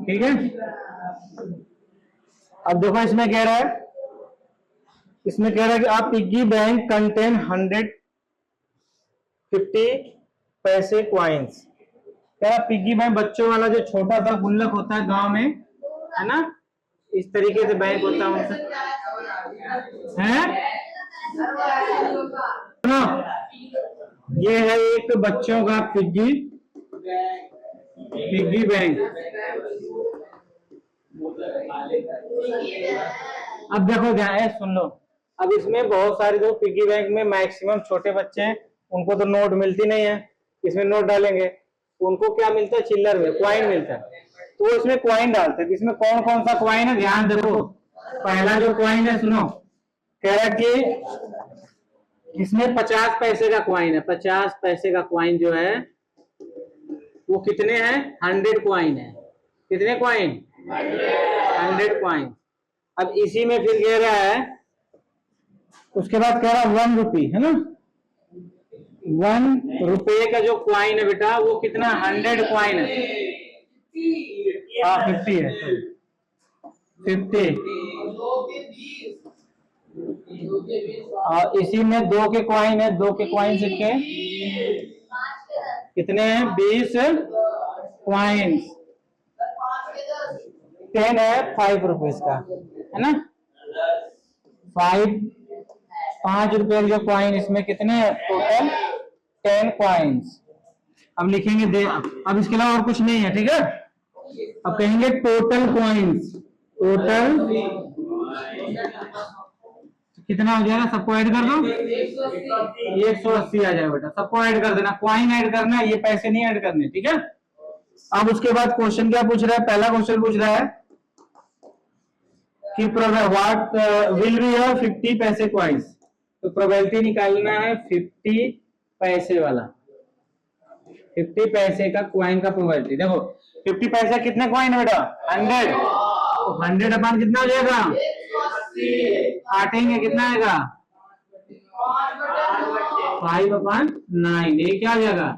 ठीक है। अब देखो इसमें कह रहा है, कि आप पिग्गी बैंक कंटेन 150 पैसे क्वाइंस। कह रहा पिग्गी बैंक बच्चों वाला जो छोटा सा गुल्लक होता है गांव में, है ना, इस तरीके से बैंक होता है उनसे, है ना। ये है एक बच्चों का पिग्गी बैंक। अब देखो क्या है, सुन लो। अब इसमें बहुत सारे जो पिग्गी बैंक में मैक्सिमम छोटे बच्चे हैं, उनको तो नोट मिलती नहीं है। इसमें नोट डालेंगे, उनको क्या मिलता है, चिल्लर में क्वाइन मिलता है, तो इसमें क्वाइन डालते हैं। इसमें कौन कौन सा क्वाइन है, ध्यान देखो। पहला जो क्वाइन है, सुनो, कह रहा कि इसमें 50 पैसे का क्वाइन है। 50 पैसे का क्वाइन जो है वो कितने हैं, 100 क्वाइन है। कितने क्वाइन, 100 क्वाइन। अब इसी में फिर कह रहा है, उसके बाद कह रहा 1 रुपी, है ना। 1 रुपये का जो क्वाइन है बेटा, वो कितना, 100 क्वाइन है। हाँ 50 है, 50। और इसी में 2 के क्वाइन है, 2 के क्वाइन सिक्के कितने हैं, 20 क्वाइन। 10 है 5 रुपीज का, है ना। 5 रुपए जो क्वाइन, इसमें कितने हैं टोटल, 10 क्वाइंस। अब लिखेंगे दे, अब इसके अलावा और कुछ नहीं है, ठीक है। अब कहेंगे टोटल क्वाइंस। टोटल कितना हो जाएगा, सबको ऐड कर दो, 180 आ जाएगा बेटा। सबको ऐड कर देना, क्वाइन ऐड करना है, ये पैसे नहीं ऐड करने, ठीक है। अब उसके बाद क्वेश्चन क्या पूछ रहा है, पहला क्वेश्चन पूछ रहा है कि व्हाट विल बी योर 50 पैसे क्वाइंस। तो प्रोबेबिलिटी निकालना है 50 पैसे वाला, 50 पैसे का क्वाइन का प्रोबेबिलिटी। देखो 50 पैसे कितने क्वाइन है बेटा, 100। तो 100 अपन कितना हो जाएगा, काटेंगे कितना आएगा, 5/9। ये क्या हो जाएगा।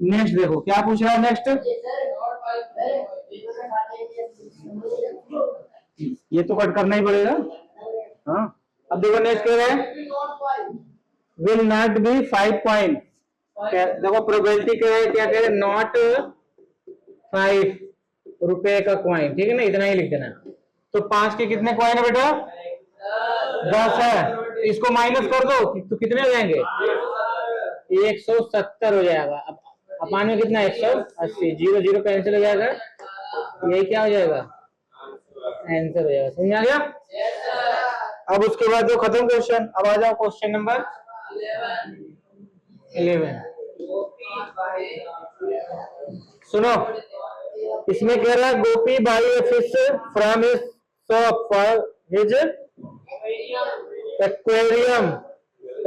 नेक्स्ट देखो क्या पूछ रहा है, नेक्स्ट ये तो कट करना ही पड़ेगा। हाँ अब देखो नेक्स्ट कह रहे हैं विल नॉट बी 5 पॉइंट। देखो प्रोबेबिलिटी क्या है, क्या कह रहे, नॉट 5 रुपए का क्वाइन, ठीक है ना, इतना ही लिख देना। तो 5 के कितने क्वाइन है बेटा, 10 है। इसको माइनस कर दो तो कितने हो जाएंगे, 170 हो जाएगा। अब अपान में कितना, 180, 0 0 कैंसिल हो जाएगा, यही क्या हो जाएगा, आंसर हो जाएगा। समझ आ गया। अब उसके बाद जो खत्म क्वेश्चन, अब आ जाओ क्वेश्चन नंबर 11। सुनो, इसमें कह रहा है Gopi buy a fish from his shop for his aquarium.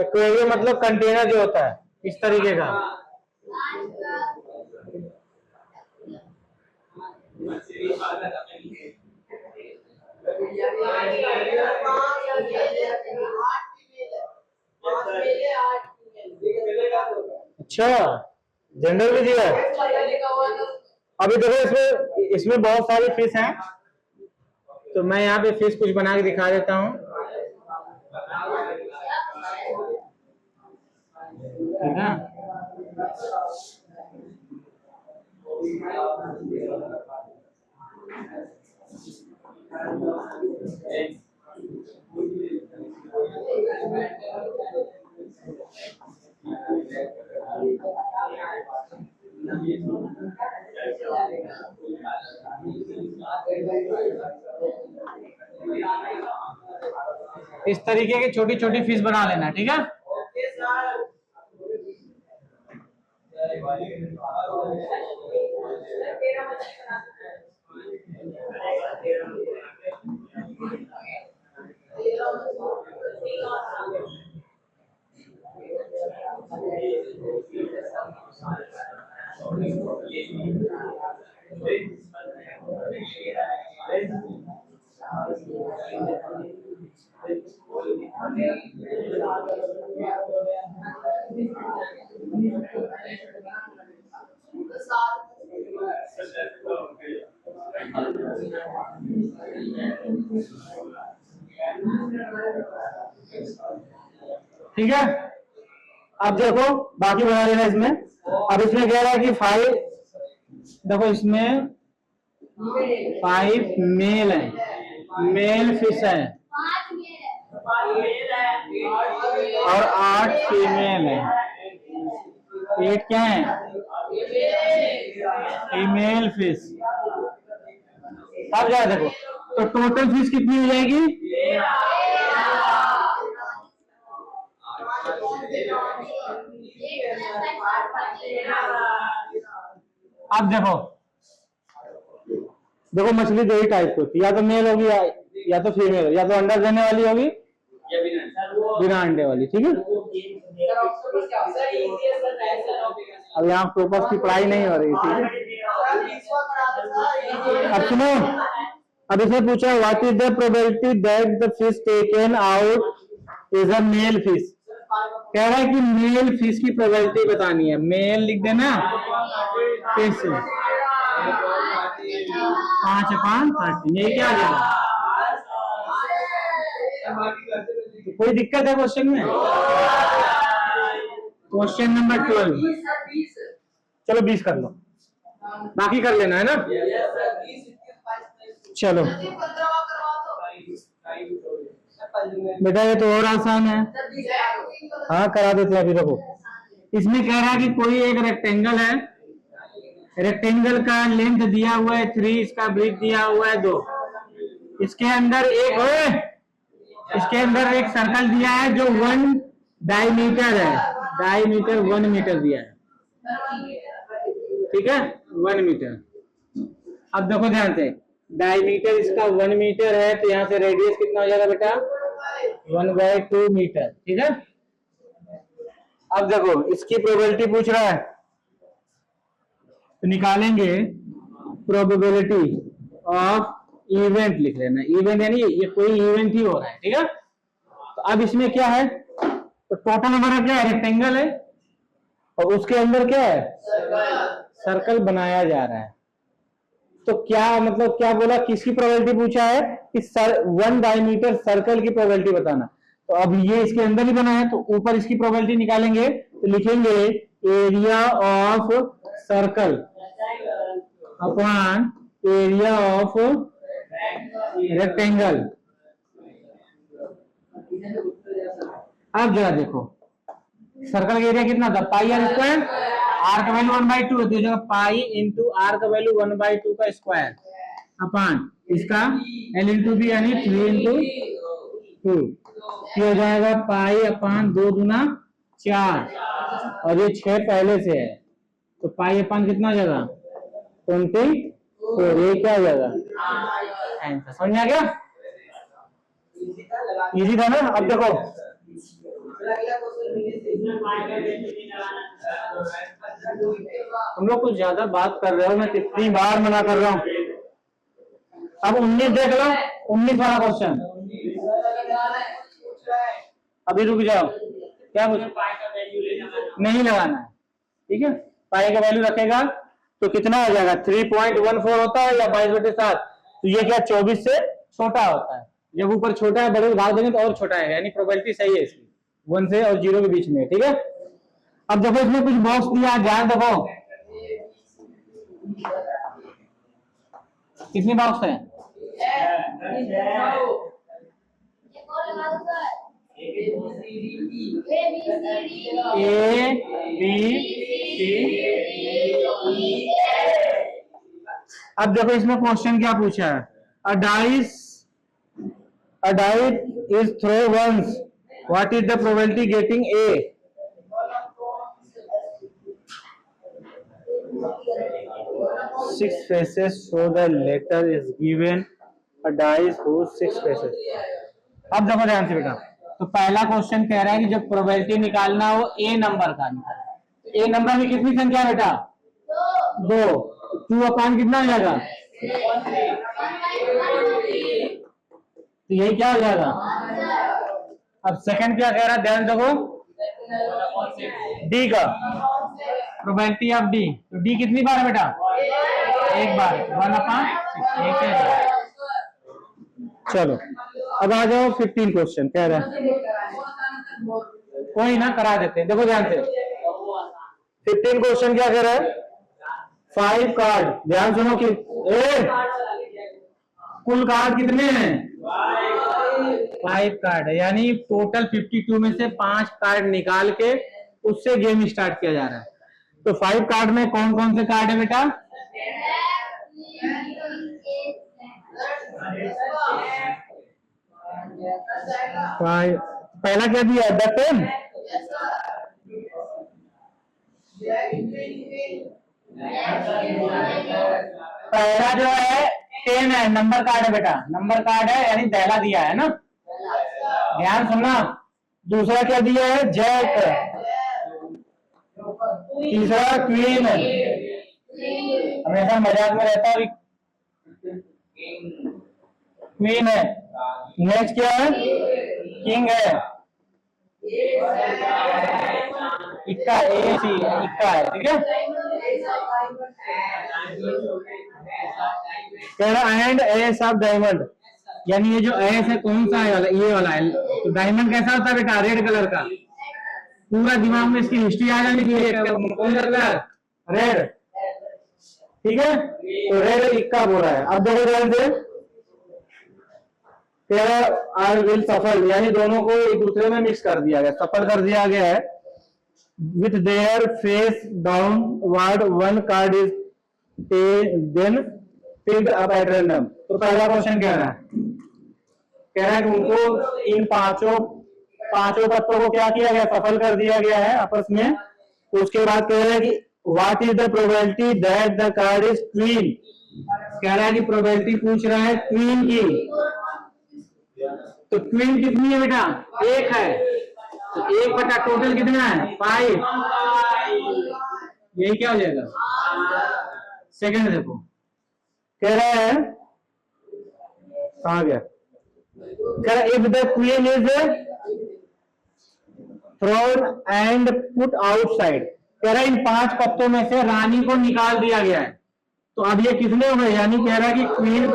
Aquarium मतलब कंटेनर जो होता है इस तरीके का। अच्छा जनरल भी दिया है। अभी देखो इसमें बहुत सारी फिश हैं, तो मैं यहाँ पे फिश कुछ बना के दिखा देता हूँ, ठीक है। इस तरीके की छोटी छोटी फिश बना लेना, ठीक है। ठीक है, अब देखो बाकी बना लेना इसमें। अब इसमें कह रहा है कि 5, देखो इसमें 5 मेल है, मेल फिश है और 8 फीमेल है। 8 क्या है? Female fish. अब जा देखो, तो टोटल फिश कितनी हो जाएगी? अब देखो, देखो मछली दो ही टाइप की होती है, या तो मेल होगी या तो फीमेल होगी, या तो अंडा देने वाली होगी बिना अंडे वाली। ठीक है, अब यहाँ टोपस की पढ़ाई नहीं हो रही थी। अब सुनो, अब इसने पूछा what is the probability that the fish taken out is a male fish. कह रहा है कि मेल फिश की प्रोबेबिलिटी बतानी है। मेल लिख देना, फिश 5/13। ये क्या आ जाएगा? तो कोई दिक्कत है क्वेश्चन में? Question number 12। चलो 20 कर लो, बाकी कर लेना है ना। चलो बेटा ये तो और आसान है। हाँ करा देते हैं अभी। देखो इसमें कह रहा है कि कोई एक रेक्टेंगल है, रेक्टेंगल का लेंथ दिया हुआ है 3, इसका ब्रेथ दिया हुआ है 2। इसके अंदर एक सर्कल दिया है जो 1 डायमीटर है, डायमीटर 1 मीटर दिया है। ठीक है, 1 मीटर। अब देखो ध्यान से, डायमीटर इसका 1 मीटर है, तो यहाँ से रेडियस कितना हो जाएगा बेटा? 1/2 मीटर। ठीक है, अब देखो इसकी प्रोबेबिलिटी पूछ रहा है, तो निकालेंगे प्रोबेबिलिटी ऑफ इवेंट। लिख लेना इवेंट, यानी ये कोई इवेंट ही हो रहा है। ठीक है, तो अब इसमें क्या है? तो टोटल हमारा क्या है? रेक्टेंगल है और उसके अंदर क्या है? सर्कल बनाया जा रहा है। तो क्या मतलब क्या बोला? किसकी प्रोबेबिलिटी पूछा है? कि 1 डायमीटर सर्कल की प्रोबेबिलिटी बताना। तो अब ये इसके अंदर ही बना है, तो ऊपर इसकी प्रोबेबिलिटी निकालेंगे, तो लिखेंगे area of circle upon area of rectangle. अब जरा देखो सर्कल का एरिया कितना था? पाई आर स्क्वायर, आर का वैल्यू 1/2 है, तो पाई इंटू आर का वैल्यू 1/2 का स्क्वायर अपॉन इसका L इंटू बी यानी 3 इंटू 2। ये हो जाएगा पाई अपॉन 2 दूना 4, और ये 6 पहले से है, तो पाई अपॉन कितना हो जाएगा? 24। ये क्या हो जाएगा? आंसर। समझ में आ गया? इजी था ना। अब देखो तुम लोग कुछ ज्यादा बात कर रहे हो, मैं कितनी बार मना कर रहा हूँ। अब 19 देख लो, 19 वाला क्वेश्चन। अभी रुक जाओ, क्या कुछ नहीं लगाना है। ठीक है, पाई का वैल्यू रखेगा तो कितना हो जाएगा? 3.14 होता है या 22/7। तो ये क्या 24 से छोटा होता है। जब ऊपर छोटा है बड़े भाग देंगे तो और छोटा है, यानी प्रोबेबिलिटी सही है इसकी, 1 से और 0 के बीच में। ठीक है, अब देखो इसमें कुछ बॉक्स दिया, ध्यान देखो कितने बॉक्स है? A B C। अब देखो इसमें क्वेश्चन क्या पूछा है? A dice is throw once. What is the probability getting A? Six faces, so the letter is given. A dice whose 6 faces. अब देखो ध्यान से बेटा, तो पहला क्वेश्चन कह रहा है कि जब प्रोबेबिलिटी निकालना हो ए नंबर का निकालना। ए नंबर में कितनी संख्या है बेटा? 2। 2 अपॉन कितना हो जाएगा? तो यही क्या हो जाएगा? अब सेकंड क्या कह रहा है? ध्यान देखो, डी का प्रोबेबिलिटी ऑफ डी, तो डी कितनी बार है बेटा? एक बार, 1/6, एक है। चलो अब आ जाओ 15 क्वेश्चन कह रहा है, कोई ना करा देते हैं। देखो ध्यान से 15 क्वेश्चन क्या कह रहा है? 5 कार्ड, ध्यान सुनो कि कुल कार्ड कितने हैं? 5 कार्ड है, यानी टोटल 52 में से 5 कार्ड निकाल के उससे गेम स्टार्ट किया जा रहा है। तो 5 कार्ड में कौन कौन से कार्ड है बेटा? पहला क्या दिया है? 10। पहला जो है 10 है, नंबर कार्ड है बेटा, नंबर कार्ड है, यानी दहला दिया है ना, ध्यान सुनना। दूसरा क्या दिया है? जैक। तीसरा क्वीन, हमेशा मजाक में रहता है, क्वीन है। नेक्स्ट क्या है? किंग है। इक्का, इक्का है, ठीक है। कह रहा एंड एस ऑफ डायमंड, यानी ये जो एस है कौन सा है? ये वाला है। तो डायमंड कैसा होता है बेटा? रेड कलर का। पूरा दिमाग में इसकी हिस्ट्री आ जाने की, कौन सा कलर? रेड, ठीक है। तो रेड इक्का बोला है। अब देखो ध्यान से, आई विल सफल, यानी दोनों को एक दूसरे में मिक्स कर दिया गया, सफल कर दिया गया है। With their face downward, one card is then picked up at random. तो पहला क्वेश्चन कह रहा है कि उनको इन पांचों पत्तों को क्या किया गया? सफल कर दिया गया है आपस में। तो उसके बाद कह रहा है कि what is the probability that the card is queen. कह रहा है कि प्रोबेबिलिटी पूछ रहा है क्वीन की। तो क्वीन कितनी है बेटा? 1 है। तो 1 बटा टोटल कितना है? 5। यही क्या हो जाएगा? सेकंड देखो, कह रहा है कहां गया? कह रहा है if the queen is throne and put outside. कह रहा है इन 5 पत्तों में से रानी को निकाल दिया गया है। तो अब ये कितने हुए? यानी कह रहा है कि क्वीन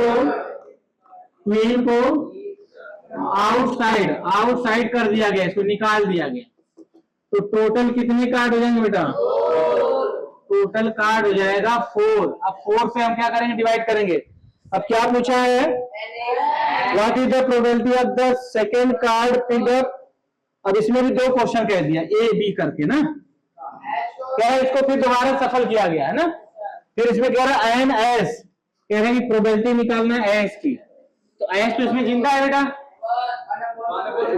को आउटसाइड कर दिया गया, इसको निकाल दिया गया। तो टोटल कितने कार्ड हो जाएंगे बेटा? टोटल कार्ड हो जाएगा 4। अब 4 से हम क्या करेंगे? डिवाइड करेंगे। अब क्या पूछा है? What is the probability of the second card picked up. अब इसमें भी 2 क्वेश्चन कह दिया, ए बी करके ना। क्या है? इसको फिर दोबारा सफल किया गया है ना। फिर इसमें कह रहा है एन एस, कह रहे हैं कि प्रोबेबिलिटी निकालना है एस की। तो एस तो इसमें जिंदा है बेटा,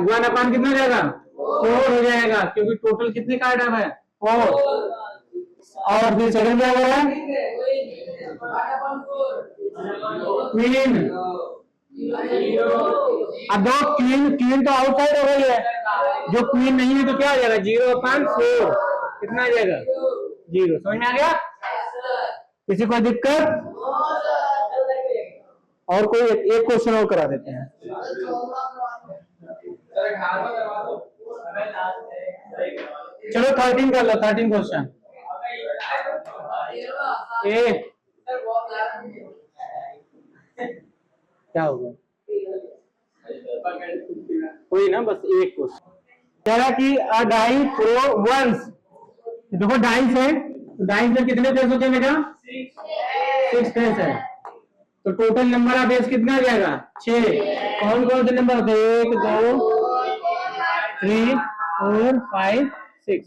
1/, कितना हो जाएगा? 4 हो जाएगा, क्योंकि टोटल कितने कार्ड है? 4। और फिर सेकंड क्या हो रहा है? क्वीन। अब दो क्वीन तो आउटसाइड हो गई है, जो क्वीन नहीं है तो क्या हो जाएगा? 0/4, कितना आ जाएगा? 0। समझ में आ गया? किसी को दिक्कत? और कोई एक क्वेश्चन और करा देते हैं। चलो 13 कर लो, 13 क्वेश्चन। क्या होगा? कोई ना, बस एक क्वेश्चन कह रहा कि अ डाई थ्रो वंस। देखो डाइस है, डाइस में कितने फेस होते हैं बेटा? 6 फेस है। तो टोटल नंबर ऑफ फेस कितना आ जाएगा? 6। कौन कौन से नंबर होते हैं? 1 2 3 4 5 6,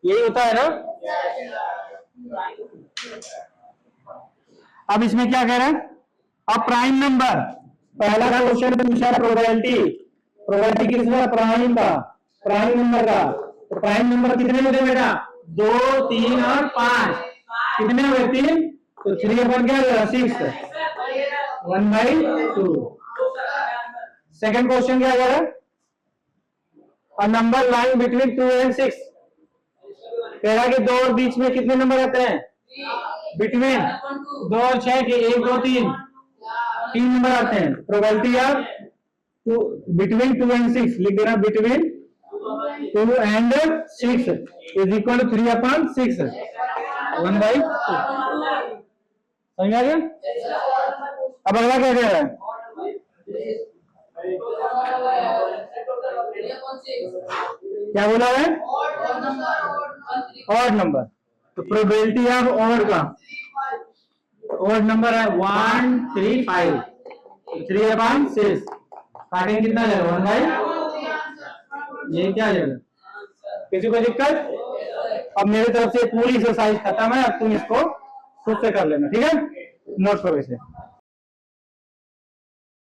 यही होता है ना। अब इसमें क्या कह रहा है? अब प्राइम नंबर, पहला का क्वेश्चन पूछा प्रोबेबिलिटी किसका? प्राइम का, प्राइम नंबर का। तो प्राइम नंबर कितने होते हैं बेटा? 2 3 और 5। कितने हुए? 3। तो 3/, क्या होगा? 6, 1/2। सेकंड क्वेश्चन क्या कह रहा है? A number line between 2 and 6। कह रहा कि 2 और बीच में कितने नंबर आते हैं? बिटवीन 2 और 6 के 1 2 3 नंबर आते हैं। प्रोबेबिलिटी ऑफ बिटवीन 2 and 6 लिख देना, between 2 and 6 is equal to 3/6 1/2 समझ में आ गया। अब अगला क्या कह रहा है, क्या बोला है, ऑड नंबर। तो प्रोबेबिलिटी ऑफ ऑड का, ऑड नंबर है 1 3 5 3/6 काटेंगे कितना जाएगा 1/, ये क्या जाएगा। किसी को दिक्कत? अब मेरी तरफ से पूरी एक्सरसाइज खत्म है, अब तुम इसको खुद से कर लेना, ठीक है, नोट करो इसे।